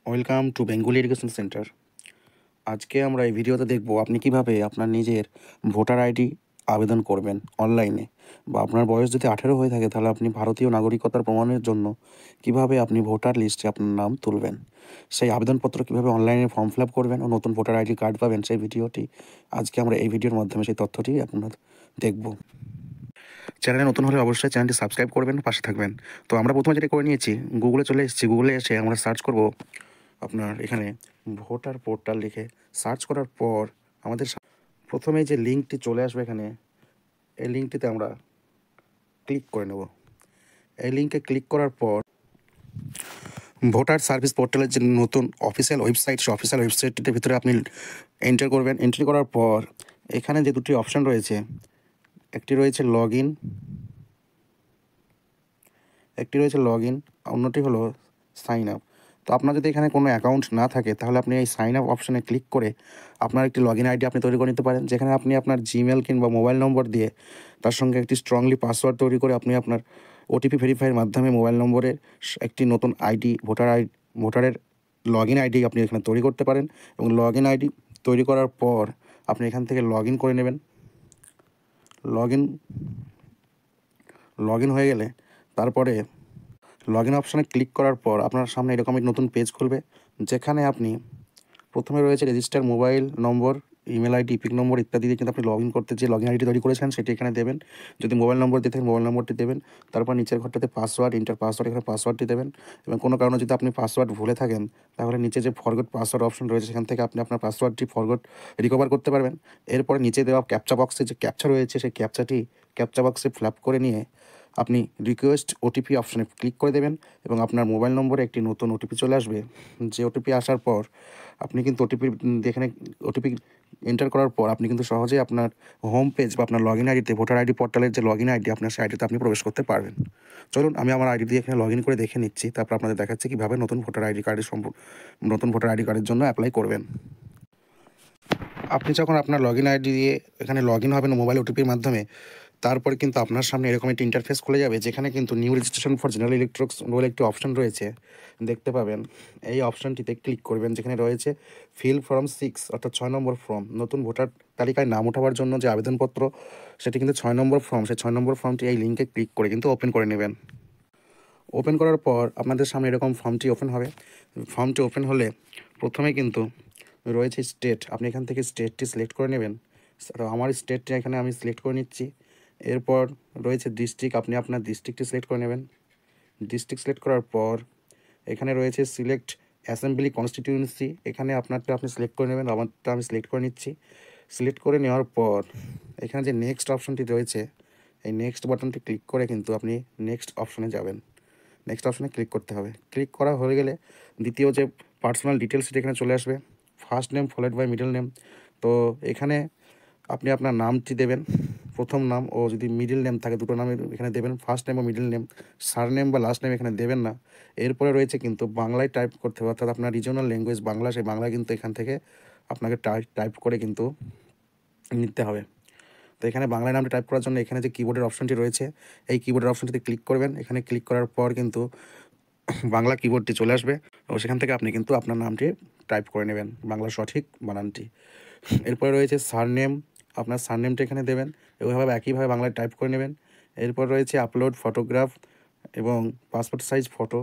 Welcome to Bengali education centre. আজকে আমরা এই ভিডিওতে দেখব আপনি কিভাবে আপনার নিজের ভোটার আইডি আবেদন করবেন অনলাইনে, বা আপনার বয়স যদি 18 হয়ে থাকে তাহলে আপনি ভারতীয় নাগরিকতার প্রমাণের জন্য কিভাবে আপনি ভোটার লিস্টে আপনার নাম তুলবেন, সেই আবেদনপত্র কিভাবে অনলাইনে ফর্ম ফিল আপ করবেন ও নতুন ভোটার আইডি কার্ড পাবেন, সেই ভিডিওটি আজকে আমরা এই ভিডিওর মাধ্যমে সেই তথ্যটি আপনার দেখব। চ্যানেলে নতুন হলে অবশ্যই চ্যানেলটি সাবস্ক্রাইব করবেন, পাশে থাকবেন। তো আমরা প্রথমে যেটা করে নিয়েছি, গুগলে চলে এসেছি। গুগলে এসে আমরা সার্চ করব আপনার এখানে ভোটার পোর্টাল লিখে সার্চ করার পর আমাদের প্রথমে যে লিঙ্কটি চলে আসবে এখানে, এই লিঙ্কটিতে আমরা ক্লিক করে নেব। এই লিঙ্কে ক্লিক করার পর ভোটার সার্ভিস পোর্টালের যে নতুন অফিসিয়াল ওয়েবসাইট, সেই অফিসিয়াল ওয়েবসাইটটির ভিতরে আপনি এন্টার করবেন। এন্ট্রি করার পর এখানে যে দুটি অপশান রয়েছে, একটি রয়েছে লগ ইন, অন্যটি হলো সাইন আপ। তো আপনার যদি এখানে কোনো অ্যাকাউন্ট না থাকে তাহলে আপনি এই সাইন আপ অপশানে ক্লিক করে আপনার একটি লগ ইন আইডি আপনি তৈরি করে নিতে পারেন, যেখানে আপনি আপনার জিমেল কিংবা মোবাইল নম্বর দিয়ে তার সঙ্গে একটি স্ট্রংলি পাসওয়ার্ড তৈরি করে আপনি আপনার ওটিপি ভেরিফাইয়ের মাধ্যমে মোবাইল নম্বরের একটি নতুন আইডি, ভোটারের লগ ইন আইডি আপনি এখানে তৈরি করতে পারেন। এবং লগ ইন আইডি তৈরি করার পর আপনি এখান থেকে লগ ইন করে নেবেন। লগ ইন হয়ে গেলে তারপরে লগ ইন অপশানে ক্লিক করার পর আপনার সামনে এরকম একটি নতুন পেজ খুলবে, যেখানে আপনি প্রথমে রয়েছে register mobile number, email ID, EPIC number ইত্যাদি দিয়ে কিন্তু আপনি লগ ইন করতে যে লগ ইন আইডি তৈরি করেছেন সেটি এখানে দেবেন। যদি মোবাইল নম্বর দিয়ে থাকেন মোবাইল নম্বরটি দেবেন। তারপর নিচের ঘরটাতে পাসওয়ার্ড, ইন্টার পাসওয়ার্ড, এখানে পাসওয়ার্ডটি দেবেন। এবং কোনো কারণে যদি আপনি পাসওয়ার্ড ভুলে থাকেন তাহলে নিচে যে ফরগট পাসওয়ার্ড অপশন রয়েছে সেখান থেকে আপনি আপনার পাসওয়ার্ডটি রিকভার করতে পারবেন। এরপরে নিচে দেওয়া ক্যাপচা বক্সে যে ক্যাপচা রয়েছে সেই ক্যাপচা বক্সে ফিল আপ করে নিয়ে আপনি রিকোয়েস্ট ওটিপি অপশানে ক্লিক করে দেবেন। এবং আপনার মোবাইল নম্বরে একটি নতুন ওটিপি চলে আসবে। যে ওটিপি আসার পর আপনি কিন্তু এখানে ওটিপি এন্টার করার পর আপনি কিন্তু সহজেই আপনার হোম পেজ বা আপনার লগ ইন আইডিতে, ভোটার আইডি পোর্টালের যে লগ ইন আইডি, আপনার সেই আইডিতে আপনি প্রবেশ করতে পারবেন। চলুন আমি আমার আইডি দিয়ে এখানে লগ ইন করে দেখে নিচ্ছি, তারপর আপনাদের দেখাচ্ছি কীভাবে নতুন ভোটার আইডি কার্ডের জন্য অ্যাপ্লাই করবেন। আপনি যখন আপনার লগ ইন আইডি দিয়ে এখানে লগ ইন হবেন মোবাইল ওটিপির মাধ্যমে, তারপরে কিন্তু আপনার সামনে এরকম একটি ইন্টারফেস খুলে যাবে, যেখানে কিন্তু new registration for general electronics বলে একটি অপশন রয়েছে, দেখতে পাবেন। এই অপশনটিতে ক্লিক করবেন, যেখানে রয়েছে ফিল ফর্ম 6, অর্থাৎ 6 নম্বর ফর্ম। নতুন ভোটার তালিকায় নাম ওঠাবার জন্য যে আবেদনপত্র, সেটি কিন্তু 6 নম্বর ফর্ম। সেই 6 নম্বর ফর্মটি এই লিঙ্কে ক্লিক করে কিন্তু ওপেন করে নেবেন। ওপেন করার পর আপনাদের সামনে এরকম ফর্মটি ওপেন হবে। ফর্মটি ওপেন হলে প্রথমে কিন্তু রয়েছে স্টেট, আপনি এখান থেকে স্টেটটি সিলেক্ট করে নেবেন। আমার স্টেটটি এখানে আমি সিলেক্ট করে নিচ্ছি। এরপর রয়েছে ডিস্ট্রিক্ট, আপনি আপনার ডিস্ট্রিক্টটি সিলেক্ট করে নেবেন। ডিস্ট্রিক্ট সিলেক্ট করার পর এখানে রয়েছে সিলেক্ট অ্যাসেম্বলি কনস্টিটিউয়েন্সি, এখানে আপনারটা আপনি সিলেক্ট করে নেবেন। আমারটা আমি সিলেক্ট করে নিচ্ছি। সিলেক্ট করে নেওয়ার পর এখানে যে নেক্সট অপশনটি রয়েছে, এই নেক্সট বাটনটি ক্লিক করে কিন্তু আপনি নেক্সট অপশনে যাবেন। নেক্সট অপশনে ক্লিক করতে হবে। ক্লিক করা হয়ে গেলে দ্বিতীয় যে পার্সোনাল ডিটেলস সেটা এখানে চলে আসবে, first name followed by middle name. তো এখানে আপনি আপনার নামটি দেবেন, প্রথম নাম, ও যদি মিডল নেম থাকে দুটো নাম এখানে দেবেন, ফার্স্ট নেম ও মিডল নেম। সারনেম বা লাস্ট নেম এখানে দেবেন না। এরপরে রয়েছে কিন্তু বাংলায় টাইপ করতে হবে, অর্থাৎ আপনার রিজনাল ল্যাঙ্গুয়েজ বাংলা, সেই বাংলা কিন্তু এখান থেকে আপনাকে টাইপ করে কিন্তু নিতে হবে। তো এখানে বাংলায় নামটি টাইপ করার জন্য এখানে যে কিবোর্ডের অপশনটি রয়েছে, এই কিবোর্ডের অপশনটিতে ক্লিক করবেন। এখানে ক্লিক করার পর কিন্তু বাংলা কিবোর্ডটি চলে আসবে, ও সেখান থেকে আপনি কিন্তু আপনার নামটি টাইপ করে নেবেন, বাংলা সঠিক বানানটি। এরপরে রয়েছে সারনেম, আপনার সারনেমটা এখানে দেবেন, এভাবে একইভাবে বাংলায় টাইপ করে নেবেন। এরপর রয়েছে আপলোড ফটোগ্রাফ এবং পাসপোর্ট সাইজ ফটো,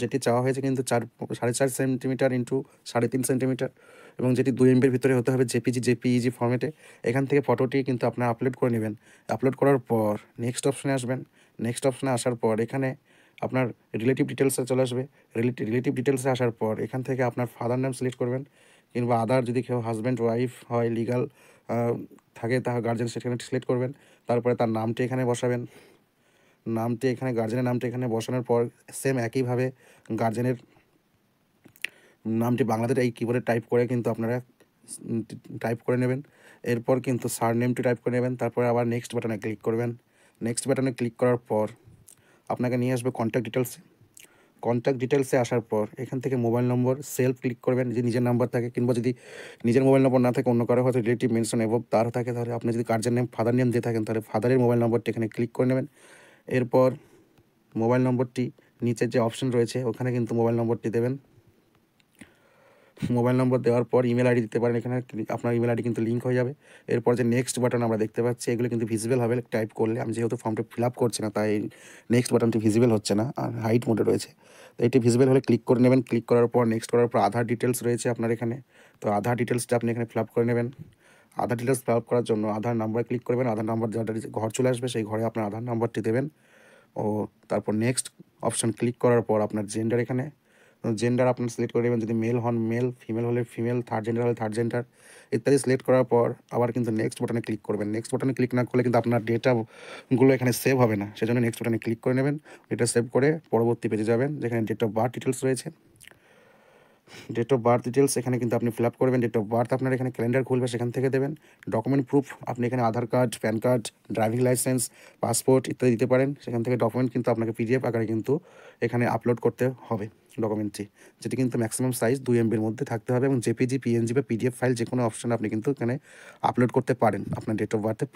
যেটি চাওয়া হয়েছে কিন্তু 4.5 সেন্টিমিটার ইন্টু 3.5 সেন্টিমিটার, এবং যেটি 2 MB ভিতরে হতে হবে, জেপিইজি ফর্মেটে। এখান থেকে ফটোটি কিন্তু আপনারা আপলোড করে নেবেন। আপলোড করার পর নেক্সট অপশনে আসবেন। নেক্সট অপশনে আসার পর এখানে আপনার রিলেটিভ ডিটেলসে চলে আসবে। রিলেটিভ ডিটেলসে আসার পর এখান থেকে আপনার ফাদার নেম সিলেক্ট করবেন, কিংবা আদার যদি কেউ হাজব্যান্ড ওয়াইফ হয়, লিগাল থাকে, তাহলে গার্জেন সেখানে সিলেক্ট করবেন। তারপরে তার নামটি এখানে বসাবেন। গার্জেনের নামটি এখানে বসানোর পর সেম একইভাবে গার্জেনের নামটি বাংলাতে এই কিবোর্ডে টাইপ করে কিন্তু আপনারা টাইপ করে নেবেন। এরপর কিন্তু সারনেমটি টাইপ করে নেবেন। তারপরে আবার নেক্সট বাটনে ক্লিক করবেন। নেক্সট বাটনে ক্লিক করার পর আপনাকে নিয়ে আসবে কন্ট্যাক্ট ডিটেলসে আসার পর এখান থেকে মোবাইল নম্বর সেলফ ক্লিক করবেন, যদি নিজের নাম্বার থাকে, কিংবা যদি নিজের মোবাইল নম্বর না থাকে, অন্য কারো হয়তো রিলেটিভ মেনশন এবং তার থাকে, তাহলে আপনি যদি গার্জেন নেম ফাদার নেম দিয়ে থাকেন তাহলে ফাদারের মোবাইল নম্বরটি এখানে ক্লিক করে নেবেন। এরপর মোবাইল নম্বরটি নিচের যে অপশন রয়েছে ওখানে কিন্তু মোবাইল নম্বরটি দেবেন। মোবাইল নম্বর দেওয়ার পর ইমেল আইডি দিতে পারেন। এখানে আপনার ইমেল আইডি কিন্তু লিঙ্ক হয়ে যাবে। এরপর যে নেক্সট বাটন আমরা দেখতে পাচ্ছি, এগুলো কিন্তু ভিজিবল হবে টাইপ করলে। আমি যেহেতু ফর্মটা ফিল আপ করছি না, তাই নেক্সট বাটনটি ভিজিবল হচ্ছে না, আর হাইড মোডে রয়েছে। তো এটি ভিজিবল হলে ক্লিক করে নেবেন। ক্লিক করার পর নেক্সট করার পর আধার ডিটেলস রয়েছে আপনার এখানে। তো আধার ডিটেলসটা আপনি এখানে ফিল আপ করে নেবেন। আধার ডিটেলস ফিল আপ করার জন্য আধার নাম্বার ক্লিক করবেন। আধার নাম্বার যেটা ঘর চলে আসবে, সেই ঘরে আপনার আধার নাম্বারটি দেবেন। ও তারপর নেক্সট অপশান ক্লিক করার পর আপনার জেন্ডার, এখানে জেন্ডার আপনার সিলেক্ট করে নেবেন। যদি মেল হন মেল, ফিমেল হলে ফিমেল, থার্ড জেন্ডার হলে থার্ড জেন্ডার ইত্যাদি সিলেক্ট করার পর আবার কিন্তু নেক্সট বাটনে ক্লিক করবেন। নেক্সট বাটনে ক্লিক না করলে কিন্তু আপনার ডেটাগুলো এখানে সেভ হবে না, সেজন্য নেক্সট বাটনে ক্লিক করে নেবেন। ডেটা সেভ করে পরবর্তী পেজে যাবেন, যেখানে ডেট অফ বার্থ ডিটেলস রয়েছে। ডেট অফ বার্থ ডিটেলস এখানে কিন্তু আপনি ফিল আপ করবেন। ডেট অফ বার্থ আপনার এখানে ক্যালেন্ডার খুলবে, সেখান থেকে দেবেন। ডকুমেন্ট প্রুফ আপনি এখানে Aadhaar card, PAN card, driving license, passport ইত্যাদি দিতে পারেন। সেখান থেকে ডকুমেন্ট কিন্তু আপনাকে পিডিএফ আকারে কিন্তু এখানে আপলোড করতে হবে ডকুমেন্টটি, যেটি কিন্তু ম্যাক্সিমাম সাইজ 2 MBর মধ্যে থাকতে হবে, এবং জেপিজি, পিএনজি বা পিডিএফ ফাইল যে কোনো অপশন আপনি কিন্তু এখানে আপলোড করতে পারেন আপনার ডেট অফ বার্থের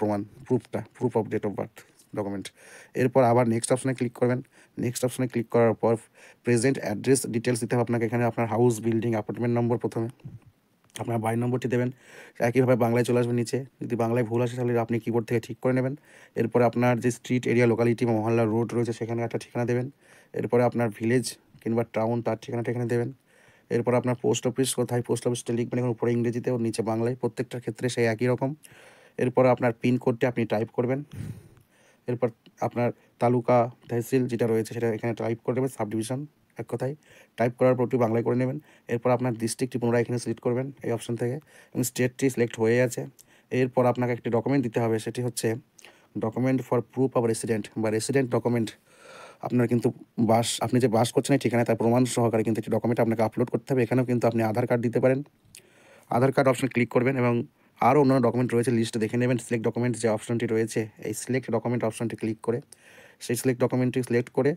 proof of date of birth document. এরপর আবার নেক্সট অপশনে ক্লিক করবেন। নেক্সট অপশনে ক্লিক করার পর প্রেজেন্ট অ্যাড্রেস ডিটেলস দিতে হবে আপনাকে। এখানে আপনার হাউস, বিল্ডিং, অ্যাপার্টমেন্ট নম্বর প্রথমে, আপনার বাড়ির নম্বরটি দেবেন। একইভাবে বাংলায় চলে আসবে নিচে। যদি বাংলায় ভুল আসে তাহলে আপনি কিবোর্ড থেকে ঠিক করে নেবেন। এরপরে আপনার যে স্ট্রিট, এরিয়া, লোকালিটি বা মহল্লা, রোড রয়েছে সেখানে একটা ঠিকানা দেবেন। এরপরে আপনার ভিলেজ কিংবা টাউন তার ঠিকানাটা এখানে দেবেন। এরপর আপনার পোস্ট অফিস কোথায়, পোস্ট অফিসটা লিখবেন এখানে উপরে ইংরেজিতে ও নিচে বাংলায়, প্রত্যেকটার ক্ষেত্রে সেই একই রকম। এরপর আপনার পিনকোডটি আপনি টাইপ করবেন। এরপর আপনার তালুকা, তহসিল যেটা রয়েছে সেটা এখানে টাইপ করে নেবেন, সাব ডিভিশন এক কথায় টাইপ করার পর একটু বাংলায় করে নেবেন। এরপর আপনার ডিস্ট্রিক্টটি পুনরায় এখানে সিলেক্ট করবেন এই অপশন থেকে, এবং স্টেটটি সিলেক্ট হয়ে আছে। এরপর আপনাকে একটি ডকুমেন্ট দিতে হবে, সেটি হচ্ছে document for proof of resident বা রেসিডেন্ট ডকুমেন্ট। আপনার কিন্তু আপনি যে বাস করছেন এই ঠিকানায় তার প্রমাণ সহকারে কিন্তু একটি ডকুমেন্ট আপনাকে আপলোড করতে হবে। এখানেও কিন্তু আপনি আধার কার্ড দিতে পারেন। আধার কার্ড অপশন ক্লিক করবেন এবং আরও অন্যান্য ডকুমেন্ট রয়েছে, লিস্টে দেখে নেবেন। সিলেক্ট ডকুমেন্ট যে অপশনটি রয়েছে, এই সিলেক্ট ডকুমেন্ট অপশনটি ক্লিক করে সেই সিলেক্ট ডকুমেন্টটি সিলেক্ট করে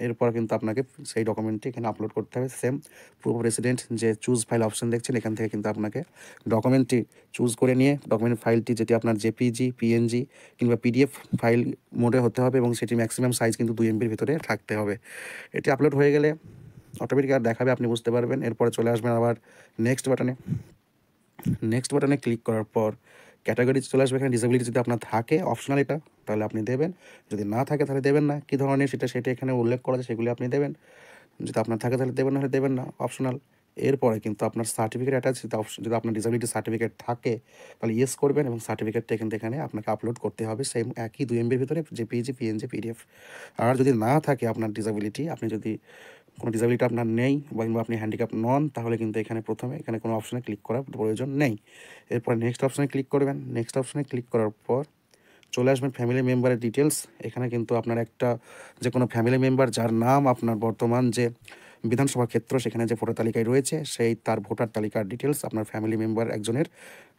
এরপর কিন্তু আপনাকে সেই ডকুমেন্টটি এখানে আপলোড করতে হবে। সেম প্রুফ অফ রেসিডেন্ট যে চুজ ফাইল অপশন দেখছেন, এখান থেকে কিন্তু আপনাকে ডকুমেন্টটি চুজ করে নিয়ে ডকুমেন্ট ফাইলটি যেটি আপনার জেপিজি, পিএনজি কিংবা পিডিএফ ফাইল মোডে হতে হবে, এবং সেটি ম্যাক্সিমাম সাইজ কিন্তু 2 MBর ভিতরে থাকতে হবে। এটি আপলোড হয়ে গেলে অটোমেটিক আর দেখাবে, আপনি বুঝতে পারবেন। এরপরে চলে আসবেন আবার নেক্সট বাটনে। নেক্সট বাটনে ক্লিক করার পর ক্যাটাগরি চলে আসবে। এখানে ডিসেবিলিটি যদি আপনার থাকে অপশনাল এটা, তাহলে আপনি দেবেন। যদি না থাকে তাহলে দেবেন না। কী ধরনের সেটা এখানে উল্লেখ করা আছে সেগুলি আপনি দেবেন। যদি আপনার থাকে তাহলে দেবেন, নাহলে দেবেন না, অপশনাল। এরপরে কিন্তু আপনার সার্টিফিকেট অ্যাটাচ, যদি আপনার ডিসেবিলিটি সার্টিফিকেট থাকে তাহলে ইয়েস করবেন, এবং সার্টিফিকেটটা কিন্তু এখানে আপনাকে আপলোড করতে হবে সেম একই 2 MBর ভিতরে, জেপিজি, পিএনজি, পিডিএফ। আর যদি না থাকে আপনার ডিসেবিলিটি, আপনি যদি কোনো ডিসেবিলিটি আপনার নেই বা আপনি হ্যান্ডিক্যাপ নন, তাহলে কিন্তু এখানে প্রথমে এখানে কোনো অপশানে ক্লিক করার প্রয়োজন নেই। এরপর নেক্সট অপশানে ক্লিক করবেন। নেক্সট অপশানে ক্লিক করার পর চলে আসবেন ফ্যামিলি মেম্বারের ডিটেলস। এখানে কিন্তু আপনার একটা যে কোনো ফ্যামিলি মেম্বার যার নাম আপনার বর্তমান যে বিধানসভা ক্ষেত্র সেখানে যে ভোটার তালিকায় রয়েছে, সেই তার ভোটার তালিকার ডিটেলস আপনার ফ্যামিলি মেম্বার একজনের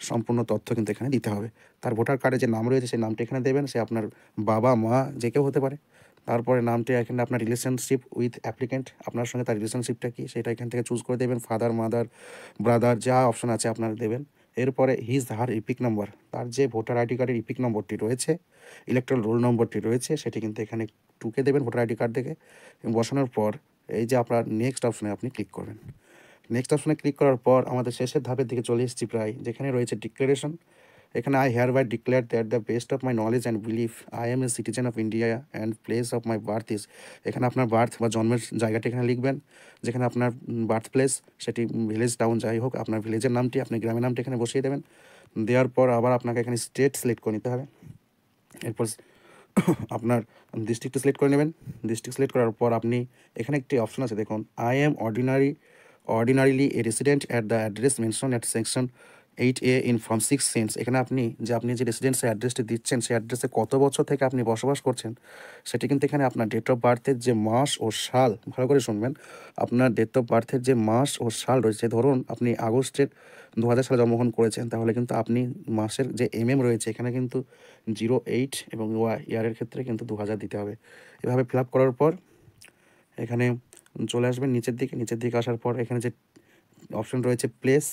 সম্পূর্ণ তথ্য কিন্তু এখানে দিতে হবে। তার ভোটার কার্ডে যে নাম রয়েছে সেই নামটি এখানে দেবেন, সে আপনার বাবা, মা যে কেউ হতে পারে। তারপরে নামটি এখানে আপনার রিলেশনশিপ উইথ অ্যাপ্লিক্যান্ট, আপনার সঙ্গে তার রিলেশনশিপটা কী সেটা এখান থেকে চুজ করে দেবেন। ফাদার, মাদার, ব্রাদার যা অপশন আছে আপনার দেবেন। এরপরে হার ইপিক নম্বর, তার যে ভোটার আইডি কার্ডের ইপিক নম্বরটি রয়েছে, ইলেকট্রাল রোল নম্বরটি রয়েছে, সেটি কিন্তু এখানে টুকে দেবেন ভোটার আইডি কার্ড থেকে, এবং বসানোর পর এই যে আপনার নেক্সট অপশনে আপনি ক্লিক করবেন। নেক্সট অপশনে ক্লিক করার পর আমাদের শেষের ধাপের দিকে চলে এসেছি প্রায়, যেখানে রয়েছে ডিক্লারেশন। এখানে I hereby declare that the best of my knowledge and belief I am a citizen of India and place of my birth is, এখানে আপনার বার্থ বা জন্মের জায়গাটি এখানে লিখবেন। যেখানে আপনার বার্থ প্লেস, সেটি ভিলেজ, টাউন যাই হোক, আপনার ভিলেজের নামটি, আপনি গ্রামের নামটি এখানে বসিয়ে দেবেন। দেওয়ার পর আবার আপনাকে এখানে স্টেট সিলেক্ট করে নিতে হবে। এরপর আপনার ডিস্ট্রিক্টটা সিলেক্ট করে নেবেন। ডিস্ট্রিক্ট সিলেক্ট করার পর আপনি এখানে একটি অপশন আছে দেখুন, I am ordinarily A resident at the address mention at section 8A in form 6 sense. এখানে আপনি যে রেসিডেন্সের অ্যাড্রেসটি দিচ্ছেন সেই অ্যাড্রেসে কত বছর থেকে আপনি বসবাস করছেন সেটি কিন্তু এখানে আপনার ডেট অফ বার্থের যে মাস ও সাল, ভালো করে শুনবেন, আপনার ডেট অফ বার্থের যে মাস ও সাল রয়েছে, ধরুন আপনি আগস্টের 2000 সালে জন্মগ্রহণ করেছেন, তাহলে কিন্তু আপনি মাসের যে রয়েছে এখানে কিন্তু 08 এবং ইয়ারের ক্ষেত্রে কিন্তু 2000 দিতে হবে। এভাবে ফিল আপ করার পর এখানে চলে আসবেন নিচের দিকে আসার পর এখানে যে অপশন রয়েছে প্লেস,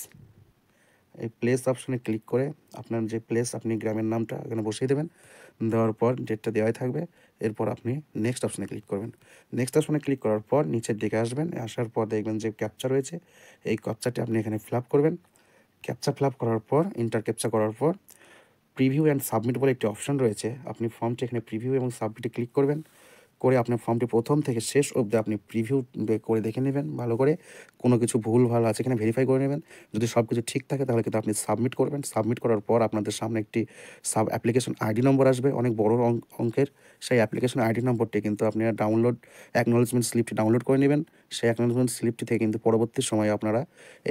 এই প্লেস অপশনে ক্লিক করে আপনার যে প্লেস আপনি গ্রামের নামটা এখানে বসিয়ে দেবেন। দেওয়ার পর ডেটটা দেওয়াই থাকবে। এরপর আপনি নেক্সট অপশনে ক্লিক করবেন। নেক্সট অপশনে ক্লিক করার পর নিচের দিকে আসবেন। আসার পর দেখবেন যে ক্যাপচা রয়েছে, এই ক্যাপচাটি আপনি এখানে ফিল আপ করবেন। ক্যাপচা ফিল আপ করার পর ইন্টার ক্যাপচা করার পর প্রিভিউ অ্যান্ড সাবমিট বলে একটি অপশন রয়েছে। আপনি ফর্মটি এখানে প্রিভিউ এবং সাবমিটে ক্লিক করবেন। করে আপনার ফর্মটি প্রথম থেকে শেষ অবধি আপনি প্রিভিউ করে দেখে নেবেন ভালো করে। কোনো কিছু ভুলভাল আছে কিনা ভেরিফাই করে নেবেন। যদি সব কিছু ঠিক থাকে তাহলে কিন্তু আপনি সাবমিট করবেন। সাবমিট করার পর আপনাদের সামনে একটি অ্যাপ্লিকেশন আইডি নম্বর আসবে অনেক বড় অঙ্কের। সেই অ্যাপ্লিকেশন আইডি নম্বরটি কিন্তু আপনারা অ্যাকনোলেজমেন্ট স্লিপটি ডাউনলোড করে নেবেন। সেই অ্যাকনোলেজমেন্ট স্লিপটি থেকে কিন্তু পরবর্তী সময়ে আপনারা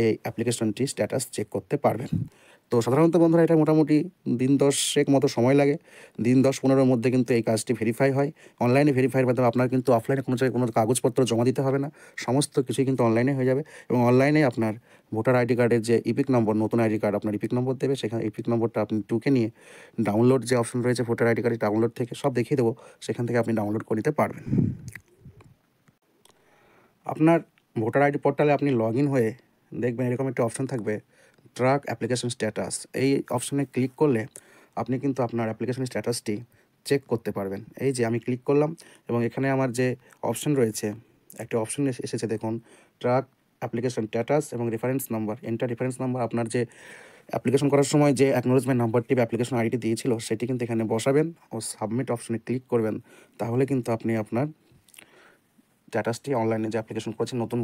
এই অ্যাপ্লিকেশনটি স্ট্যাটাস চেক করতে পারবেন। তো সাধারণত বন্ধুরা এটা মোটামুটি দিন 10 মতো সময় লাগে। দিন 10-15 এর মধ্যে কিন্তু এই কাজটি ভেরিফাই হয়। অনলাইনে ভেরিফাইয়ের মাধ্যমে আপনার কিন্তু অফলাইনে কোনো জায়গায় কোনো কাগজপত্র জমা দিতে হবে না। সমস্ত কিছুই কিন্তু অনলাইনে হয়ে যাবে এবং অনলাইনে আপনার ভোটার আইডি কার্ডের যে ইপিক নম্বর, নতুন আইডি কার্ড আপনার ইপিক নম্বর দেবে। সেখানে ইপিক নম্বরটা আপনি টুকে নিয়ে ডাউনলোড যে অপশন রয়েছে ভোটার আইডি কার্ডের ডাউনলোড থেকে সব দেখিয়ে দেবো, সেখান থেকে আপনি ডাউনলোড করে নিতে পারবেন। আপনার ভোটার আইডি পোর্টালে আপনি লগইন হয়ে দেখবেন এরকম একটা অপশন থাকবে, ট্র্যাক অ্যাপ্লিকেশন স্ট্যাটাস। এই অপশনে ক্লিক করলে আপনি কিন্তু আপনার অ্যাপ্লিকেশন স্ট্যাটাসটি চেক করতে পারবেন। এই যে আমি ক্লিক করলাম এবং এখানে আমার যে অপশন রয়েছে, একটা অপশন এসেছে দেখুন, ট্র্যাক অ্যাপ্লিকেশন স্ট্যাটাস এবং reference number. Enter reference number, আপনার যে অ্যাপ্লিকেশন করার সময় যে অ্যাকনোলেজমেন্ট নাম্বারটি বা অ্যাপ্লিকেশন আইডিটি দিয়েছিল সেটি কিন্তু এখানে বসাবেন ও সাবমিট অপশনে ক্লিক করবেন। তাহলে কিন্তু আপনি আপনার স্ট্যাটাসটি অনলাইনে যে অ্যাপ্লিকেশন করেছেন নতুন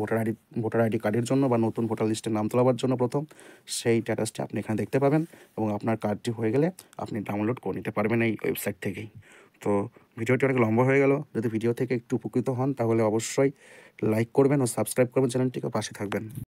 ভোটার আইডি কার্ডের জন্য বা নতুন ভোটার লিস্টের নাম তোলাবার জন্য প্রথম, সেই স্ট্যাটাসটি আপনি এখানে দেখতে পাবেন এবং আপনার কার্ডটি হয়ে গেলে আপনি ডাউনলোড করে নিতে পারবেন এই ওয়েবসাইট থেকেই। তো ভিডিওটি অনেক লম্বা হয়ে গেল। যদি ভিডিও থেকে একটু উপকৃত হন তাহলে অবশ্যই লাইক করবেন ও সাবস্ক্রাইব করবেন চ্যানেলটিকে, পাশে থাকবেন।